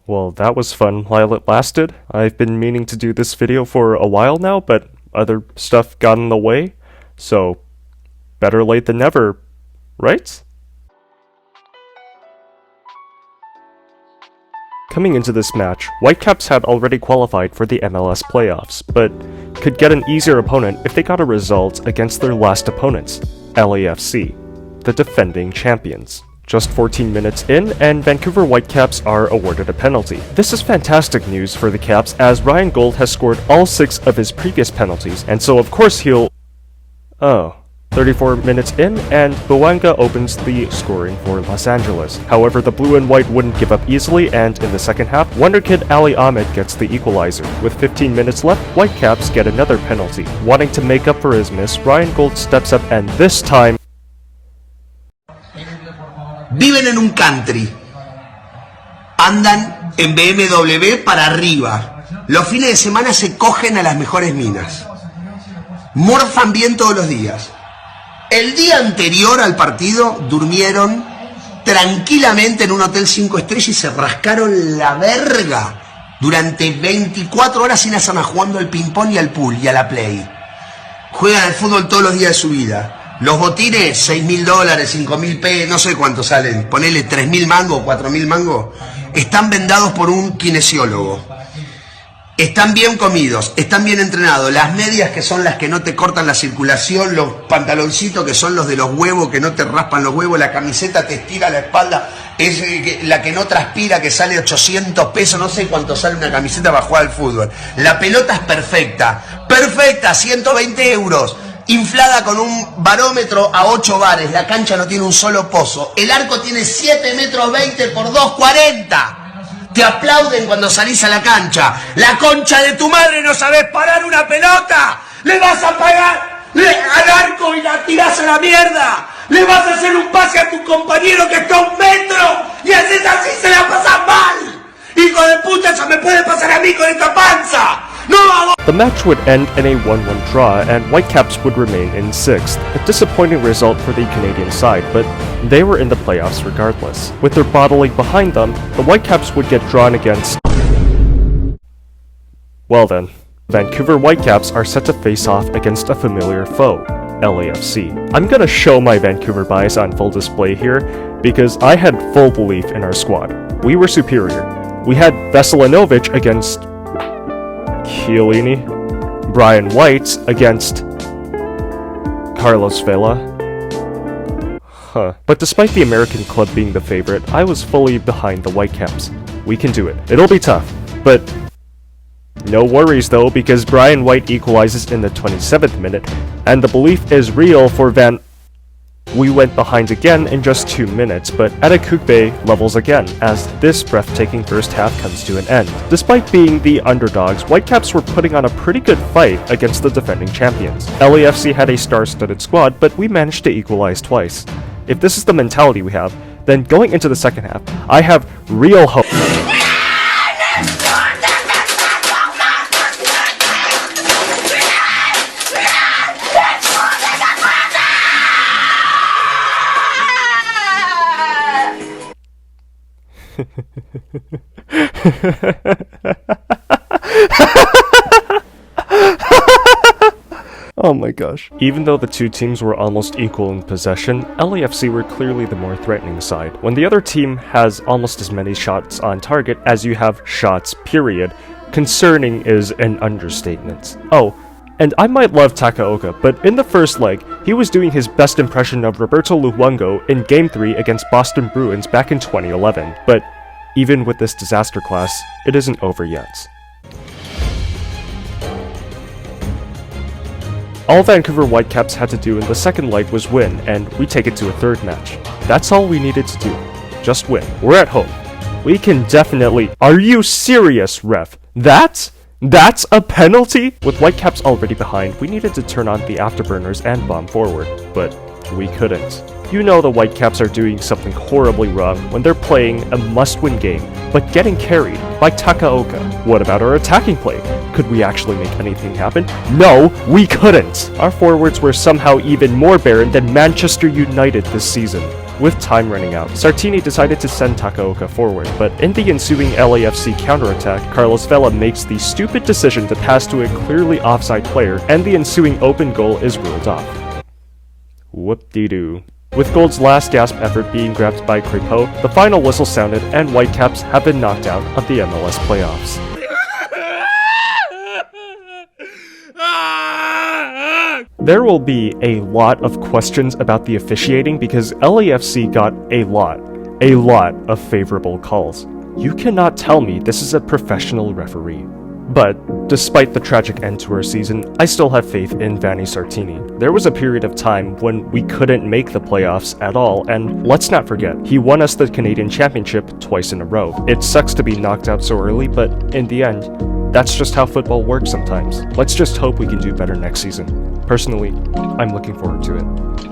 Well, that was fun while it lasted. I've been meaning to do this video for a while now, but other stuff got in the way, so better late than never, right? Coming into this match, Whitecaps had already qualified for the MLS Playoffs, but could get an easier opponent if they got a result against their last opponents, LAFC, the defending champions. Just 14 minutes in, and Vancouver Whitecaps are awarded a penalty. This is fantastic news for the Caps, as Ryan Gold has scored all 6 of his previous penalties, and so of course he'll... 34 minutes in, and Bouanga opens the scoring for Los Angeles. However, the blue and white wouldn't give up easily, and in the second half, wonder kid Ali Ahmed gets the equalizer. With 15 minutes left, Whitecaps get another penalty. Wanting to make up for his miss, Ryan Gold steps up, and this time... Viven en un country. Andan en BMW para arriba. Los fines de semana se cogen a las mejores minas. Morfan bien todos los días. El día anterior al partido durmieron tranquilamente en un hotel 5 estrellas y se rascaron la verga durante 24 horas sin hacer nada, jugando al ping-pong y al pool y a la play. Juegan al fútbol todos los días de su vida. Los botines, $6.000, $5.000, no sé cuánto salen, ponele 3.000 mangos, 4.000 mangos, están vendados por un kinesiólogo. Están bien comidos, están bien entrenados, las medias que son las que no te cortan la circulación, los pantaloncitos que son los de los huevos que no te raspan los huevos, la camiseta te estira la espalda, es la que no transpira que sale 800 pesos, no sé cuánto sale una camiseta para jugar al fútbol. La pelota es perfecta, perfecta, 120 euros, inflada con un barómetro a 8 bares, la cancha no tiene un solo pozo, el arco tiene 7 metros 20 por 2,40. Te aplauden cuando salís a la cancha. La concha de tu madre, no sabés parar una pelota. Le vas a pagar al arco y la tirás a la mierda. Le vas a hacer un pase a tu compañero que está a 1 metro. Y haces así, se la pasas mal. Hijo de puta, eso me puede pasar a mí con esta panza. No hago. The match would end in a 1-1 draw, and Whitecaps would remain in 6th. A disappointing result for the Canadian side, but they were in the playoffs regardless. With their bottle league behind them, the Whitecaps would get drawn against... Well then, Vancouver Whitecaps are set to face off against a familiar foe, LAFC. I'm gonna show my Vancouver bias on full display here, because I had full belief in our squad. We were superior. We had Veselinovic against Chiellini, Brian White against Carlos Vela. But despite the American club being the favorite, I was fully behind the Whitecaps. We can do it. It'll be tough, but no worries though, because Brian White equalizes in the 27th minute, and the belief is real for We went behind again in just 2 minutes, but Aerohead levels again, as this breathtaking first half comes to an end. Despite being the underdogs, Whitecaps were putting on a pretty good fight against the defending champions. LAFC had a star-studded squad, but we managed to equalize twice. If this is the mentality we have, then going into the second half, I have real hope. Oh my gosh. Even though the two teams were almost equal in possession, LAFC were clearly the more threatening side. When the other team has almost as many shots on target as you have shots, period, concerning is an understatement. Oh, and I might love Takaoka, but in the first leg, he was doing his best impression of Roberto Luongo in Game 3 against Boston Bruins back in 2011. But even with this disaster class, it isn't over yet. All Vancouver Whitecaps had to do in the second leg was win, and we take it to a third match. That's all we needed to do. Just win. We're at home. We can definitely... Are you serious, ref? That's a penalty? With Whitecaps already behind, we needed to turn on the afterburners and bomb forward, but we couldn't. You know the Whitecaps are doing something horribly wrong when they're playing a must-win game, but getting carried by Takaoka. What about our attacking play? Could we actually make anything happen? No, we couldn't! Our forwards were somehow even more barren than Manchester United this season. With time running out, Sartini decided to send Takaoka forward, but in the ensuing LAFC counterattack, Carlos Vela makes the stupid decision to pass to a clearly offside player, and the ensuing open goal is ruled off. Whoop-de-doo. With Gold's last gasp effort being grabbed by Crépeau, the final whistle sounded and Whitecaps have been knocked out of the MLS Playoffs. There will be a lot of questions about the officiating because LAFC got a lot of favorable calls. You cannot tell me this is a professional referee. But, despite the tragic end to our season, I still have faith in Vanni Sartini. There was a period of time when we couldn't make the playoffs at all, and let's not forget, he won us the Canadian Championship twice in a row. It sucks to be knocked out so early, but in the end, that's just how football works sometimes. Let's just hope we can do better next season. Personally, I'm looking forward to it.